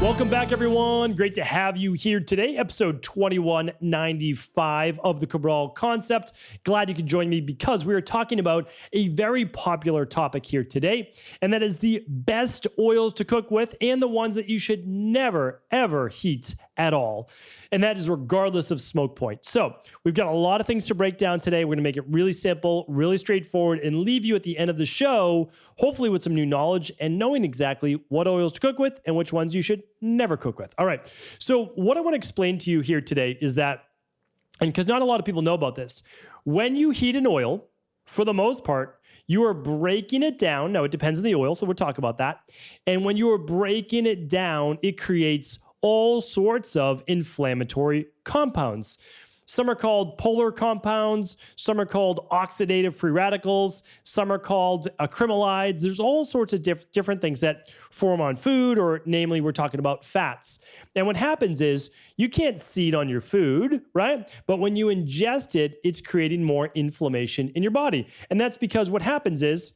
Welcome back, everyone. Great to have you here today. Episode 2195 of the Cabral Concept. Glad you could join me because we are talking about a very popular topic here today, and that is the best oils to cook with and the ones that you should never, ever heat at all. And that is regardless of smoke point. So we've got a lot of things to break down today. We're going to make it really simple, really straightforward, and leave you at the end of the show, hopefully with some new knowledge and knowing exactly what oils to cook with and which ones you should never cook with. All right. So what I want to explain to you here today is that, and because not a lot of people know about this, when you heat an oil, for the most part, you are breaking it down. Now, it depends on the oil, so we'll talk about that. And when you are breaking it down, it creates all sorts of inflammatory compounds. Some are called polar compounds. Some are called oxidative free radicals. Some are called acrylamides. There's all sorts of different things that form on food, or namely, we're talking about fats. And what happens is you can't see it on your food, right? But when you ingest it, it's creating more inflammation in your body. And that's because what happens is,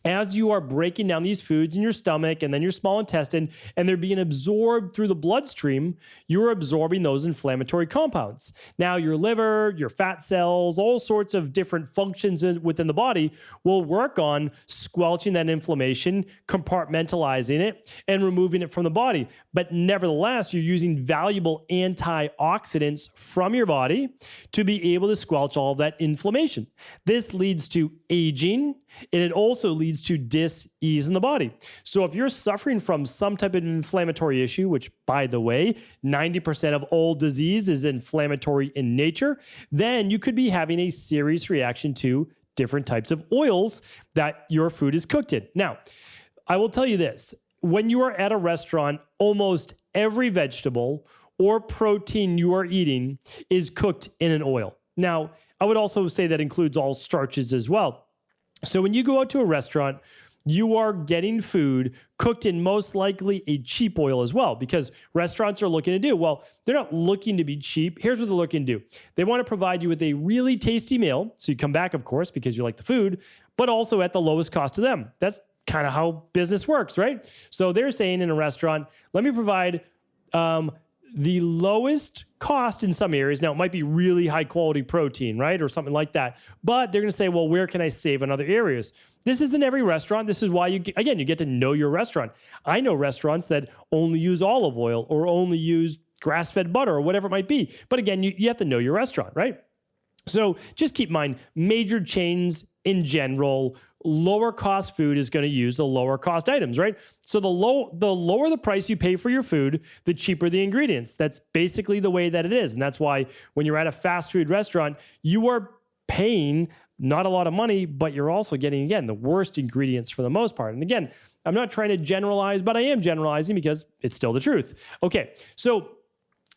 as you are breaking down these foods in your stomach and then your small intestine, and they're being absorbed through the bloodstream, you're absorbing those inflammatory compounds. Now, your liver, your fat cells, all sorts of different functions within the body will work on squelching that inflammation, compartmentalizing it, and removing it from the body. But nevertheless, you're using valuable antioxidants from your body to be able to squelch all of that inflammation. This leads to aging, and it also leads to dis-ease in the body. So if you're suffering from some type of inflammatory issue, which, by the way, 90% of all disease is inflammatory in nature, then you could be having a serious reaction to different types of oils that your food is cooked in. Now, I will tell you this. When you are at a restaurant, almost every vegetable or protein you are eating is cooked in an oil. Now, I would also say that includes all starches as well. So when you go out to a restaurant, you are getting food cooked in most likely a cheap oil as well, because restaurants are looking to do, well, they're not looking to be cheap. Here's what they're looking to do. They want to provide you with a really tasty meal. So you come back, of course, because you like the food, but also at the lowest cost to them. That's kind of how business works, right? So they're saying in a restaurant, let me provide the lowest cost in some areas. Now, it might be really high quality protein, right? Or something like that. But they're going to say, well, where can I save in other areas? This isn't every restaurant. This is why you get to know your restaurant. I know restaurants that only use olive oil or only use grass-fed butter or whatever it might be. But again, you have to know your restaurant, right? So just keep in mind, major chains in general, lower cost food is going to use the lower cost items, right? So the lower the price you pay for your food, the cheaper the ingredients. That's basically the way that it is. And that's why when you're at a fast food restaurant, you are paying not a lot of money, but you're also getting, again, the worst ingredients for the most part. And again, I'm not trying to generalize, but I am generalizing because it's still the truth. Okay, so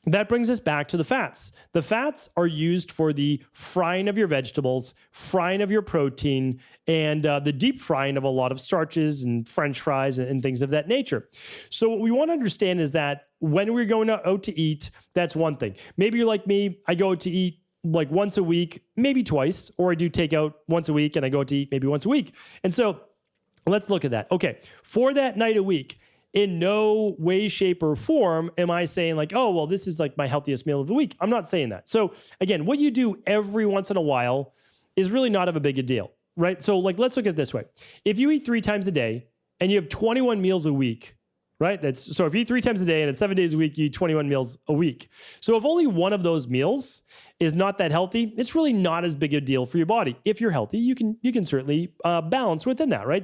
that brings us back to the fats. The fats are used for the frying of your vegetables, frying of your protein, and the deep frying of a lot of starches and French fries and things of that nature. So what we want to understand is that when we're going out to eat, that's one thing. Maybe you're like me, I go out to eat like once a week, maybe twice, or I do take out once a week and I go out to eat maybe once a week. And so let's look at that. Okay, for that night a week, in no way, shape, or form am I saying like, oh, well, this is like my healthiest meal of the week. I'm not saying that. So again, what you do every once in a while is really not of a big a deal, right? So like, let's look at it this way. If you eat 3 times a day and you have 21 meals a week, right? So if you eat 3 times a day and it's 7 days a week, you eat 21 meals a week. So if only one of those meals is not that healthy, it's really not as big a deal for your body. If you're healthy, you can certainly balance within that, right?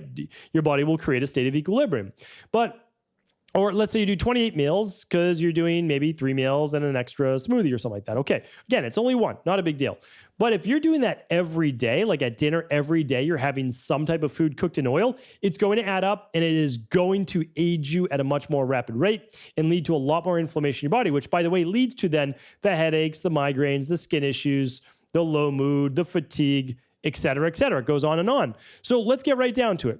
Your body will create a state of equilibrium. Or let's say you do 28 meals because you're doing maybe 3 meals and an extra smoothie or something like that. Okay, again, it's only one, not a big deal. But if you're doing that every day, like at dinner every day, you're having some type of food cooked in oil, it's going to add up and it is going to age you at a much more rapid rate and lead to a lot more inflammation in your body, which, by the way, leads to then the headaches, the migraines, the skin issues, the low mood, the fatigue, et cetera, et cetera. It goes on and on. So let's get right down to it.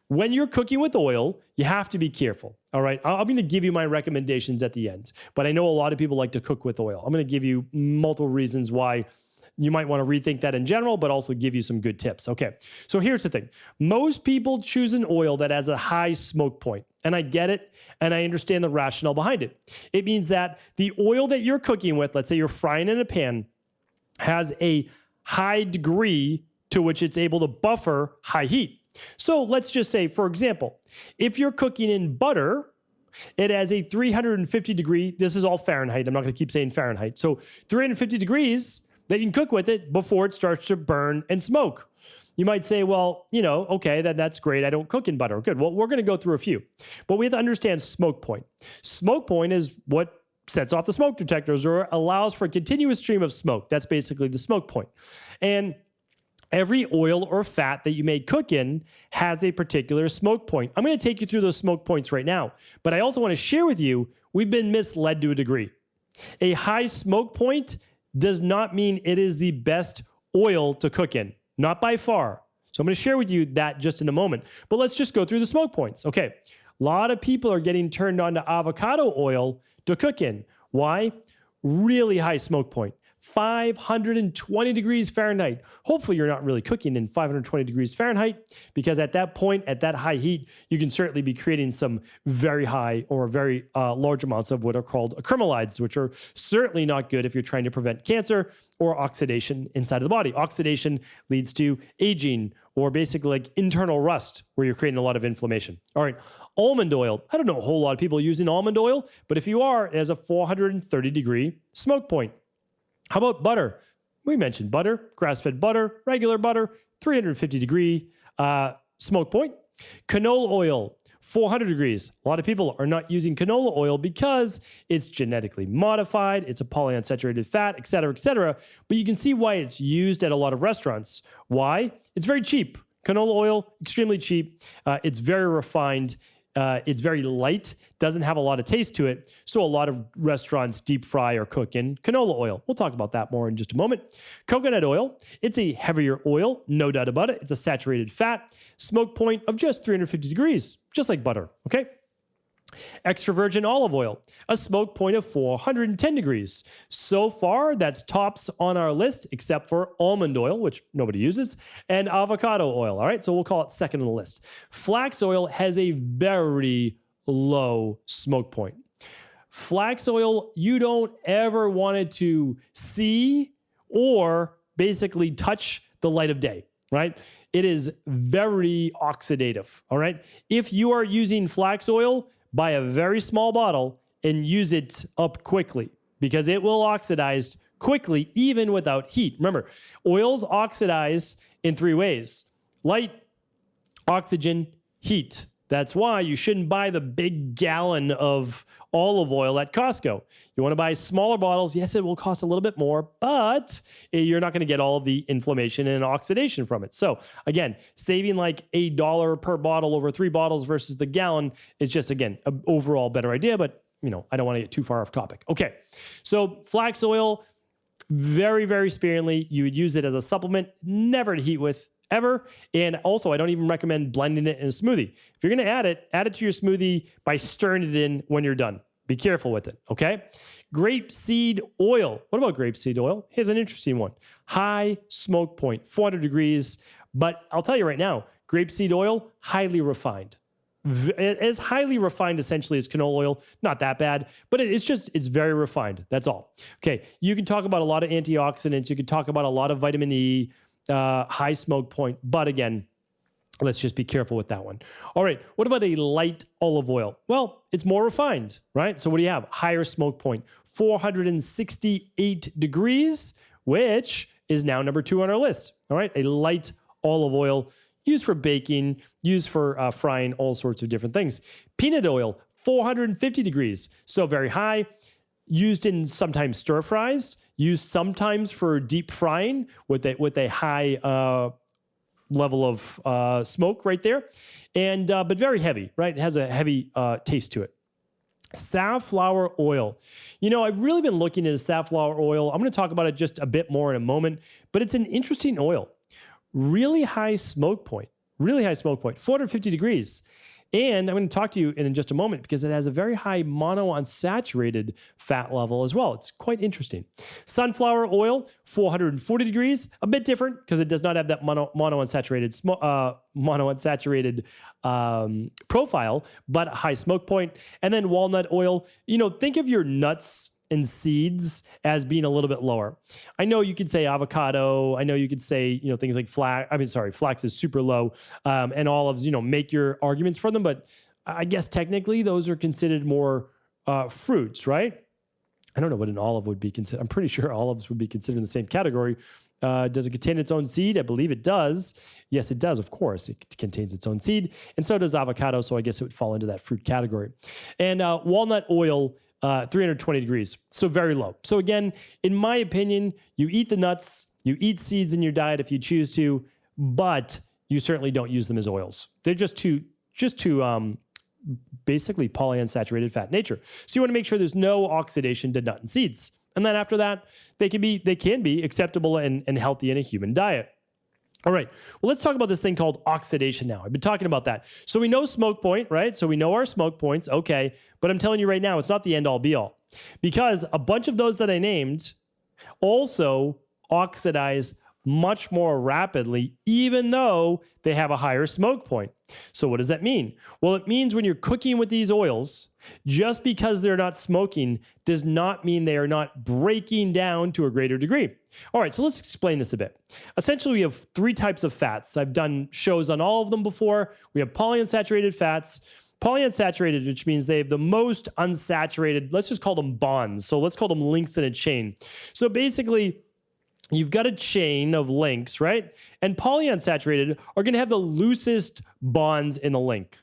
When you're cooking with oil, you have to be careful, all right? I'm going to give you my recommendations at the end, but I know a lot of people like to cook with oil. I'm going to give you multiple reasons why you might want to rethink that in general, but also give you some good tips. Okay, so here's the thing. Most people choose an oil that has a high smoke point, and I get it, and I understand the rationale behind it. It means that the oil that you're cooking with, let's say you're frying in a pan, has a high degree to which it's able to buffer high heat. So let's just say, for example, if you're cooking in butter, it has a 350 degree, this is all Fahrenheit, I'm not going to keep saying Fahrenheit. So 350 degrees that you can cook with it before it starts to burn and smoke. You might say, well, okay, that's great. I don't cook in butter. Good. Well, we're going to go through a few. But we have to understand smoke point. Smoke point is what sets off the smoke detectors or allows for a continuous stream of smoke. That's basically the smoke point. And every oil or fat that you may cook in has a particular smoke point. I'm going to take you through those smoke points right now. But I also want to share with you, we've been misled to a degree. A high smoke point does not mean it is the best oil to cook in. Not by far. So I'm going to share with you that just in a moment. But let's just go through the smoke points. Okay. A lot of people are getting turned on to avocado oil to cook in. Why? Really high smoke point. 520 degrees Fahrenheit. Hopefully you're not really cooking in 520 degrees Fahrenheit, because at that point, at that high heat, you can certainly be creating some very high or very large amounts of what are called acrylamides, which are certainly not good if you're trying to prevent cancer or oxidation inside of the body. Oxidation leads to aging or basically like internal rust where you're creating a lot of inflammation. All right. Almond oil. I don't know a whole lot of people using almond oil, but if you are, it has a 430 degree smoke point. How about butter? We mentioned butter, grass-fed butter, regular butter, 350 degree smoke point. Canola oil, 400 degrees. A lot of people are not using canola oil because it's genetically modified, it's a polyunsaturated fat, et cetera, but you can see why it's used at a lot of restaurants. Why? It's very cheap. Canola oil, extremely cheap. It's very refined. It's very light, doesn't have a lot of taste to it. So a lot of restaurants deep fry or cook in canola oil. We'll talk about that more in just a moment. Coconut oil, it's a heavier oil, no doubt about it. It's a saturated fat, smoke point of just 350 degrees, just like butter, okay? Extra virgin olive oil, a smoke point of 410 degrees. So far, that's tops on our list, except for almond oil, which nobody uses, and avocado oil. All right, so we'll call it second on the list. Flax oil has a very low smoke point. Flax oil, you don't ever want it to see or basically touch the light of day, right? It is very oxidative, all right? If you are using flax oil, buy a very small bottle and use it up quickly because it will oxidize quickly even without heat. Remember, oils oxidize in three ways: light, oxygen, heat. That's why you shouldn't buy the big gallon of olive oil at Costco. You want to buy smaller bottles. Yes, it will cost a little bit more, but you're not going to get all of the inflammation and oxidation from it. So again, saving like $1 per bottle over 3 bottles versus the gallon is just, again, an overall better idea, but I don't want to get too far off topic. Okay, so flax oil, very, very sparingly. You would use it as a supplement, never to heat with, ever. And also, I don't even recommend blending it in a smoothie. If you're going to add it to your smoothie by stirring it in when you're done. Be careful with it, okay? Grapeseed oil. What about grapeseed oil? Here's an interesting one. High smoke point, 400 degrees. But I'll tell you right now, grapeseed oil, highly refined. As highly refined essentially as canola oil. Not that bad, but it's very refined. That's all. Okay, you can talk about a lot of antioxidants. You can talk about a lot of vitamin E, high smoke point. But again, let's just be careful with that one. All right, what about a light olive oil? Well, it's more refined, right? So what do you have? Higher smoke point, 468 degrees, which is now number 2 on our list. All right, a light olive oil used for baking, used for frying all sorts of different things. Peanut oil, 450 degrees, so very high. Used in sometimes stir fries, used sometimes for deep frying with a high level of smoke right there, and but very heavy, right? It has a heavy taste to it. Safflower oil. I've really been looking into safflower oil. I'm going to talk about it just a bit more in a moment, but it's an interesting oil. Really high smoke point, 450 degrees. And I'm going to talk to you in just a moment because it has a very high monounsaturated fat level as well. It's quite interesting. Sunflower oil, 440 degrees, a bit different because it does not have that monounsaturated profile, but a high smoke point. And then walnut oil, think of your nuts and seeds as being a little bit lower. I know you could say avocado. I know you could say, things like flax is super low, and olives, make your arguments for them. But I guess technically those are considered more fruits, right? I don't know what an olive would be considered. I'm pretty sure olives would be considered in the same category. Does it contain its own seed? I believe it does. Yes, it does. Of course, it contains its own seed. And so does avocado. So I guess it would fall into that fruit category. And walnut oil, 320 degrees. So very low. So again, in my opinion, you eat the nuts, you eat seeds in your diet if you choose to, but you certainly don't use them as oils. They're just too basically polyunsaturated fat nature. So you want to make sure there's no oxidation to nut and seeds. And then after that, they can be acceptable and healthy in a human diet. All right. Well, let's talk about this thing called oxidation now. I've been talking about that. So we know smoke point, right? So we know our smoke points. Okay. But I'm telling you right now, it's not the end all be all, because a bunch of those that I named also oxidize much more rapidly, even though they have a higher smoke point. So what does that mean? Well, it means when you're cooking with these oils, just because they're not smoking does not mean they are not breaking down to a greater degree. All right, so let's explain this a bit. Essentially, we have three types of fats. I've done shows on all of them before. We have polyunsaturated fats. Polyunsaturated, which means they have the most unsaturated, let's just call them bonds. So let's call them links in a chain. So basically, you've got a chain of links, right? And polyunsaturated are going to have the loosest bonds in the links.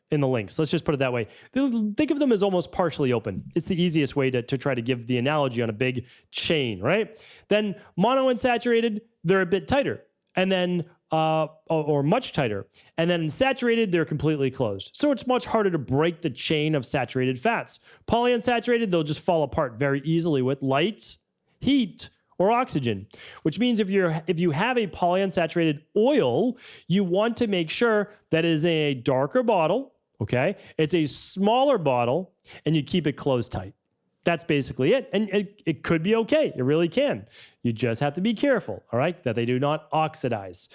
Let's just put it that way. Think of them as almost partially open. It's the easiest way to try to give the analogy on a big chain, right? Then monounsaturated, they're a bit tighter. And then, or much tighter. And then saturated, they're completely closed. So it's much harder to break the chain of saturated fats. Polyunsaturated, they'll just fall apart very easily with light, heat, or oxygen, which means if you have a polyunsaturated oil, you want to make sure that it is in a darker bottle, okay? It's a smaller bottle, and you keep it closed tight. That's basically it. And it could be okay. It really can. You just have to be careful, all right, that they do not oxidize.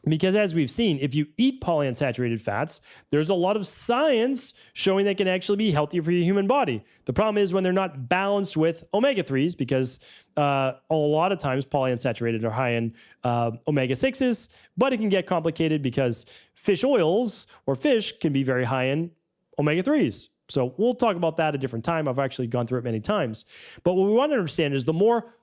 Because as we've seen, if you eat polyunsaturated fats, there's a lot of science showing they can actually be healthier for your human body. The problem is when they're not balanced with omega-3s, because a lot of times polyunsaturated are high in omega-6s, but it can get complicated because fish oils or fish can be very high in omega-3s. So we'll talk about that at a different time. I've actually gone through it many times. But what we want to understand is the more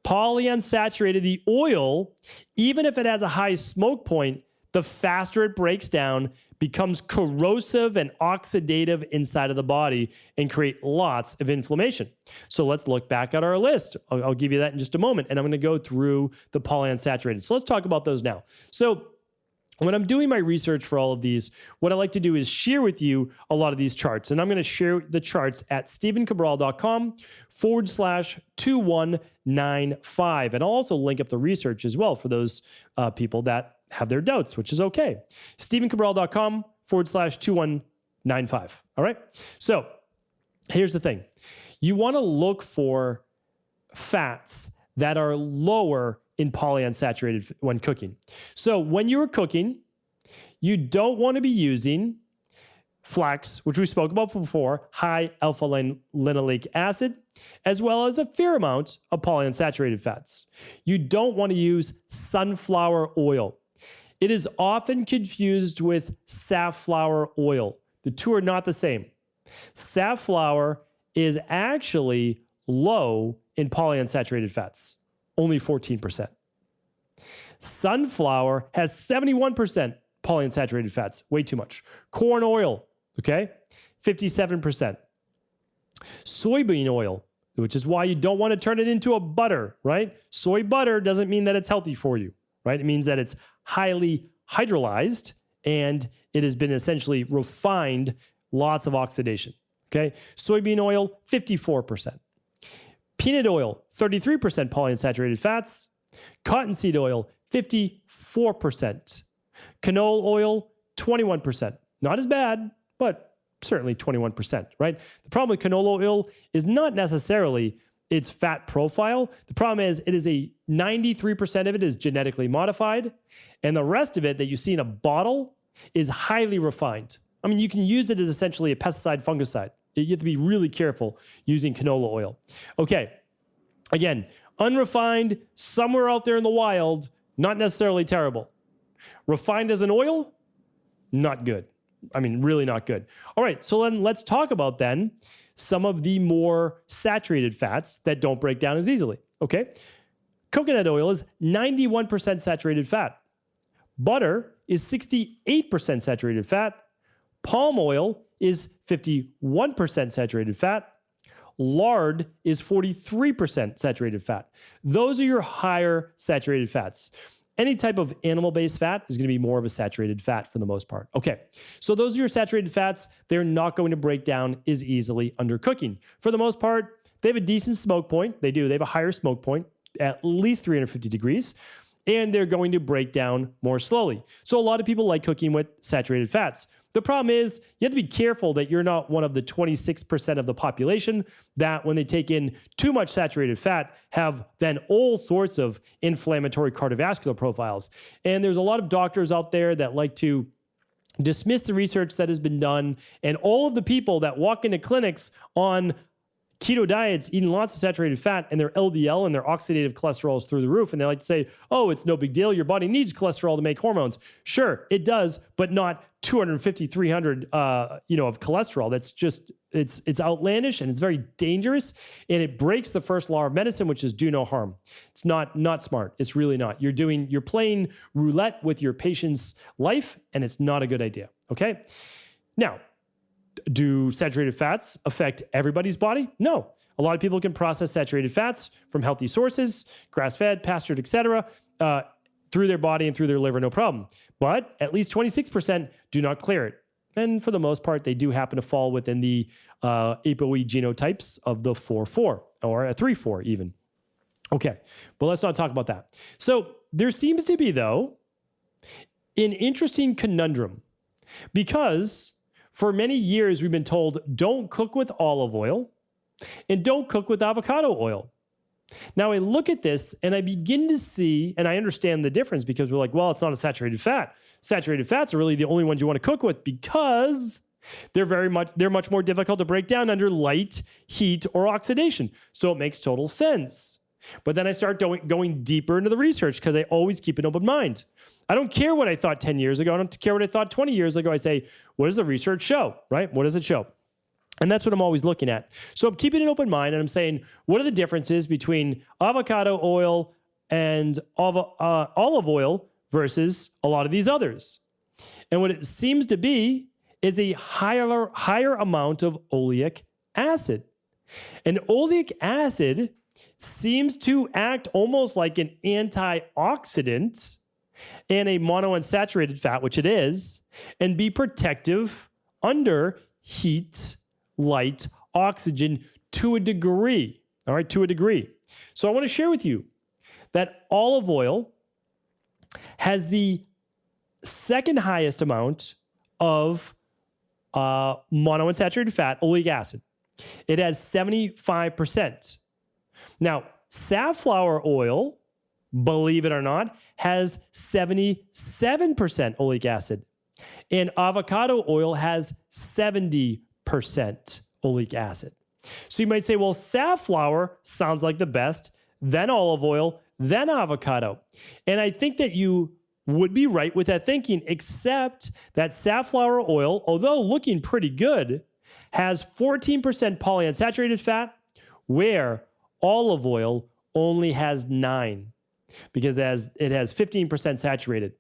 polyunsaturated the oil, even if it has a high smoke point, the faster it breaks down, becomes corrosive and oxidative inside of the body, and create lots of inflammation. So let's look back at our list. I'll give you that in just a moment, and I'm going to go through the polyunsaturated. So let's talk about those now. So when I'm doing my research for all of these, what I like to do is share with you a lot of these charts. And I'm going to share the charts at stephencabral.com/2195. And I'll also link up the research as well for those people that have their doubts, which is okay. stephencabral.com/2195. All right. So here's the thing. You want to look for fats that are lower in polyunsaturated when cooking. So when you're cooking, you don't want to be using flax, which we spoke about before, high alpha-linoleic acid, as well as a fair amount of polyunsaturated fats. You don't want to use sunflower oil. It is often confused with safflower oil. The two are not the same. Safflower is actually low in polyunsaturated fats, only 14%. Sunflower has 71% polyunsaturated fats, way too much. Corn oil, okay, 57%. Soybean oil, which is why you don't want to turn it into a butter, right? Soy butter doesn't mean that it's healthy for you, right? It means that it's highly hydrolyzed and it has been essentially refined, lots of oxidation, okay? Soybean oil, 54%. Peanut oil, 33% polyunsaturated fats. Cottonseed oil, 54%. Canola oil, 21%. Not as bad, but certainly 21%, right? The problem with canola oil is not necessarily its fat profile. The problem is 93% of it is genetically modified, and the rest of it that you see in a bottle is highly refined. I mean, you can use it as essentially a pesticide, fungicide. You have to be really careful using canola oil. Okay, again, unrefined, somewhere out there in the wild, not necessarily terrible. Refined as an oil, not good. I mean, really not good. All right, so then let's talk about then some of the more saturated fats that don't break down as easily, okay? Coconut oil is 91% saturated fat. Butter is 68% saturated fat. Palm oil is 51% saturated fat. Lard is 43% saturated fat. Those are your higher saturated fats. Any type of animal-based fat is going to be more of a saturated fat for the most part. Okay, so those are your saturated fats. They're not going to break down as easily under cooking. For the most part, they have a decent smoke point. They do. They have a higher smoke point, at least 350 degrees, and they're going to break down more slowly. So a lot of people like cooking with saturated fats. The problem is you have to be careful that you're not one of the 26% of the population that when they take in too much saturated fat have then all sorts of inflammatory cardiovascular profiles. And there's a lot of doctors out there that like to dismiss the research that has been done, and all of the people that walk into clinics on keto diets, eating lots of saturated fat, and their LDL and their oxidative cholesterol is through the roof. And they like to say, oh, it's no big deal. Your body needs cholesterol to make hormones. Sure, it does, but not 250, 300, of cholesterol. That's just, it's outlandish and it's very dangerous. And it breaks the first law of medicine, which is do no harm. It's not smart. It's really not. You're playing roulette with your patient's life, and it's not a good idea. Okay. Now, do saturated fats affect everybody's body? No. A lot of people can process saturated fats from healthy sources, grass-fed, pastured, etc., through their body and through their liver, no problem. But at least 26% do not clear it. And for the most part, they do happen to fall within the ApoE genotypes of the 4-4 or a 3-4 even. Okay, but let's not talk about that. So there seems to be, though, an interesting conundrum because for many years, we've been told, don't cook with olive oil and don't cook with avocado oil. Now, I look at this and I begin to see, and I understand the difference because we're like, well, it's not a saturated fat. Saturated fats are really the only ones you want to cook with because they're much more difficult to break down under light, heat, or oxidation. So it makes total sense. But then I start going deeper into the research because I always keep an open mind. I don't care what I thought 10 years ago. I don't care what I thought 20 years ago. I say, what does the research show, right? What does it show? And that's what I'm always looking at. So I'm keeping an open mind and I'm saying, what are the differences between avocado oil and olive oil versus a lot of these others? And what it seems to be is a higher amount of oleic acid. And oleic acid seems to act almost like an antioxidant in a monounsaturated fat, which it is, and be protective under heat, light, oxygen to a degree. All right, to a degree. So I want to share with you that olive oil has the second highest amount of monounsaturated fat, oleic acid. It has 75%. Now, safflower oil, believe it or not, has 77% oleic acid. And avocado oil has 70% oleic acid. So you might say, well, safflower sounds like the best, then olive oil, then avocado. And I think that you would be right with that thinking, except that safflower oil, although looking pretty good, has 14% polyunsaturated fat, where olive oil only has 9 because it has 15% saturated.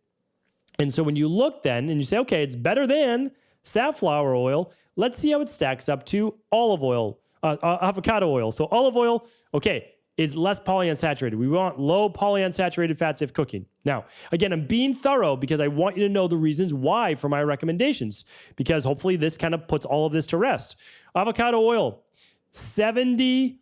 And so when you look then and you say, okay, it's better than safflower oil, let's see how it stacks up to olive oil, avocado oil. So olive oil, okay, is less polyunsaturated. We want low polyunsaturated fats if cooking. Now, again, I'm being thorough because I want you to know the reasons why for my recommendations, because hopefully this kind of puts all of this to rest. Avocado oil, 70%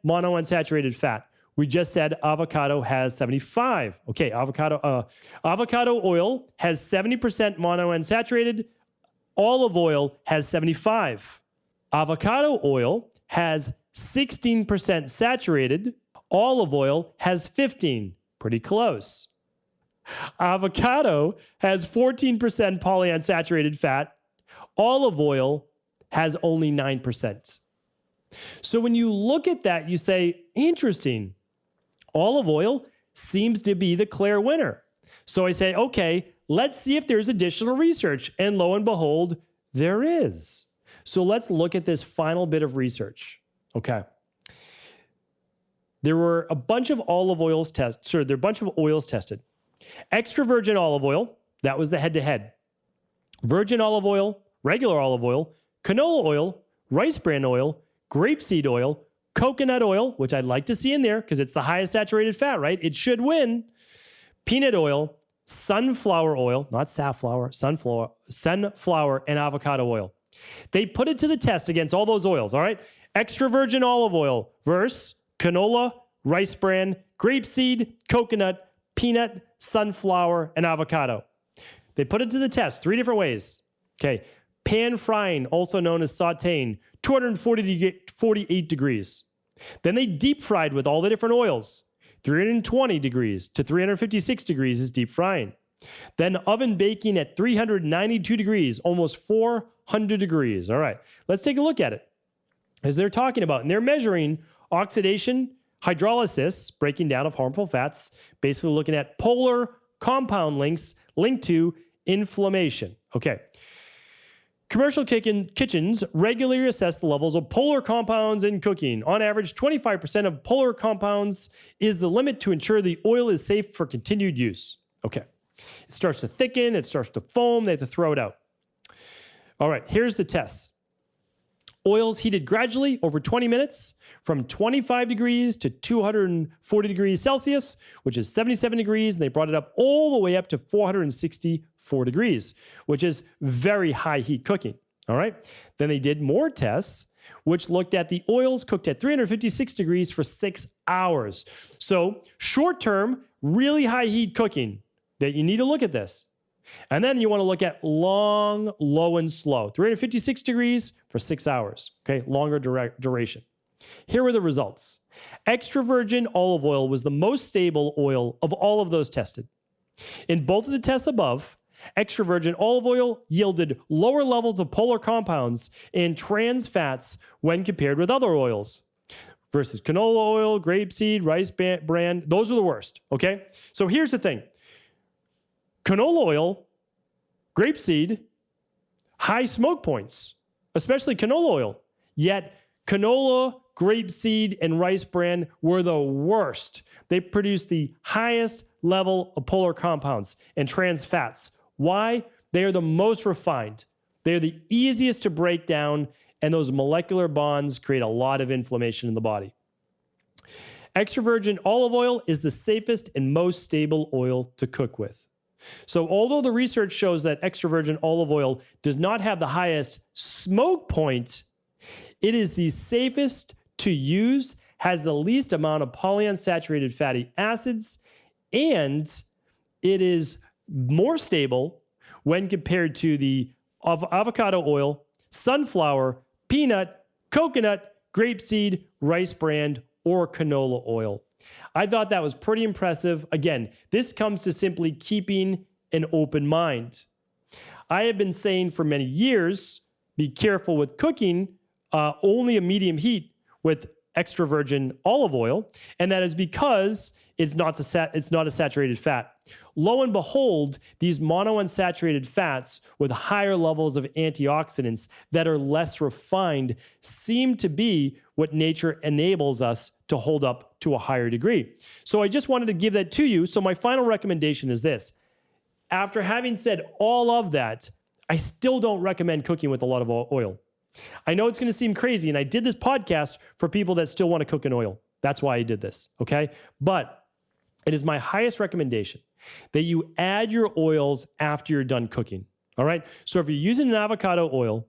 monounsaturated fat. We just said avocado has 75. Okay, avocado oil has 70% monounsaturated. Olive oil has 75. Avocado oil has 16% saturated. Olive oil has 15. Pretty close. Avocado has 14% polyunsaturated fat. Olive oil has only 9%. So when you look at that, you say, interesting. Olive oil seems to be the clear winner. So I say, okay, let's see if there's additional research. And lo and behold, there is. So let's look at this final bit of research. Okay. There were a bunch of olive oils tested. There are a bunch of oils tested. Extra virgin olive oil, that was the head-to-head. Virgin olive oil, regular olive oil, canola oil, rice bran oil, grapeseed oil, coconut oil, which I'd like to see in there because it's the highest saturated fat, right? It should win. Peanut oil, sunflower oil, not safflower, sunflower, and avocado oil. They put it to the test against all those oils, all right? Extra virgin olive oil versus canola, rice bran, grapeseed, coconut, peanut, sunflower, and avocado. They put it to the test 3 different ways. Okay, pan frying, also known as sauteing, 248 degrees. Then they deep fried with all the different oils. 320 degrees to 356 degrees is deep frying. Then oven baking at 392 degrees, almost 400 degrees. All right, let's take a look at it. As they're talking about, and they're measuring oxidation, hydrolysis, breaking down of harmful fats, basically looking at polar compound links linked to inflammation. Okay. Commercial kitchens regularly assess the levels of polar compounds in cooking. On average, 25% of polar compounds is the limit to ensure the oil is safe for continued use. Okay. It starts to thicken, it starts to foam, they have to throw it out. All right, here's the tests. Oils heated gradually over 20 minutes from 25 degrees to 240 degrees Celsius, which is 77 degrees, and they brought it up all the way up to 464 degrees, which is very high heat cooking. All right. Then they did more tests, which looked at the oils cooked at 356 degrees for 6 hours. So short term, really high heat cooking that you need to look at this. And then you want to look at long, low, and slow. 356 degrees for 6 hours. Okay, longer duration. Here were the results. Extra virgin olive oil was the most stable oil of all of those tested. In both of the tests above, extra virgin olive oil yielded lower levels of polar compounds and trans fats when compared with other oils. Versus canola oil, grapeseed, rice bran, those are the worst. Okay, so here's the thing. Canola oil, grapeseed, high smoke points, especially canola oil. Yet canola, grapeseed, and rice bran were the worst. They produced the highest level of polar compounds and trans fats. Why? They are the most refined. They are the easiest to break down, and those molecular bonds create a lot of inflammation in the body. Extra virgin olive oil is the safest and most stable oil to cook with. So although the research shows that extra virgin olive oil does not have the highest smoke point, it is the safest to use, has the least amount of polyunsaturated fatty acids, and it is more stable when compared to the avocado oil, sunflower, peanut, coconut, grapeseed, rice bran, or canola oil. I thought that was pretty impressive. Again, this comes to simply keeping an open mind. I have been saying for many years, be careful with cooking only a medium heat with extra virgin olive oil, and that is because it's not a saturated fat. Lo and behold, these monounsaturated fats with higher levels of antioxidants that are less refined seem to be what nature enables us to hold up to a higher degree. So I just wanted to give that to you. So my final recommendation is this. After having said all of that, I still don't recommend cooking with a lot of oil. I know it's going to seem crazy, and I did this podcast for people that still want to cook in oil. That's why I did this, okay? But it is my highest recommendation that you add your oils after you're done cooking, all right? So if you're using an avocado oil,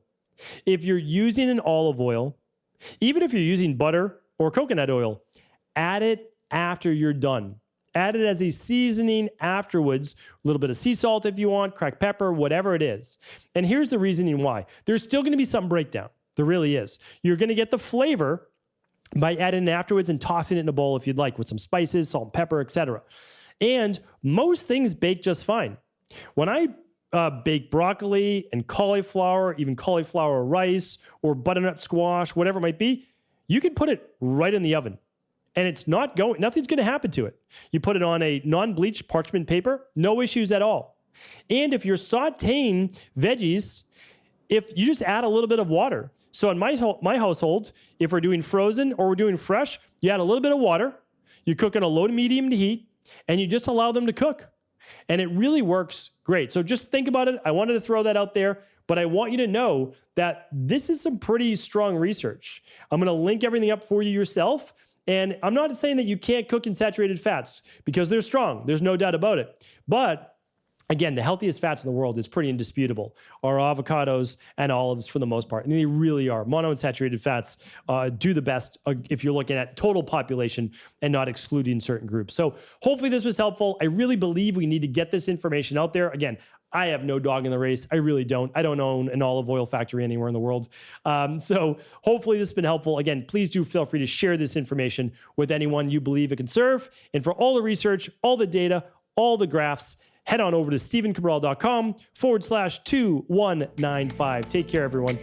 if you're using an olive oil, even if you're using butter or coconut oil, add it after you're done. Add it as a seasoning afterwards, a little bit of sea salt if you want, cracked pepper, whatever it is. And here's the reasoning why. There's still going to be some breakdown. There really is. You're going to get the flavor by adding it afterwards and tossing it in a bowl if you'd like with some spices, salt and pepper, etc. And most things bake just fine. When I bake broccoli and cauliflower, even cauliflower rice or butternut squash, whatever it might be, you can put it right in the oven and it's nothing's going to happen to it. You put it on a non-bleached parchment paper, no issues at all. And if you're sauteing veggies, if you just add a little bit of water. So in my household, if we're doing frozen or we're doing fresh, you add a little bit of water, you cook on a low to medium heat, and you just allow them to cook. And it really works great. So just think about it. I wanted to throw that out there, but I want you to know that this is some pretty strong research. I'm going to link everything up for you yourself. And I'm not saying that you can't cook in saturated fats because they're strong. There's no doubt about it. But again, the healthiest fats in the world, it's pretty indisputable, are avocados and olives for the most part. And they really are. Monounsaturated fats do the best if you're looking at total population and not excluding certain groups. So hopefully this was helpful. I really believe we need to get this information out there. Again, I have no dog in the race. I really don't. I don't own an olive oil factory anywhere in the world. So hopefully this has been helpful. Again, please do feel free to share this information with anyone you believe it can serve. And for all the research, all the data, all the graphs, head on over to stephencabral.com/2195. Take care, everyone.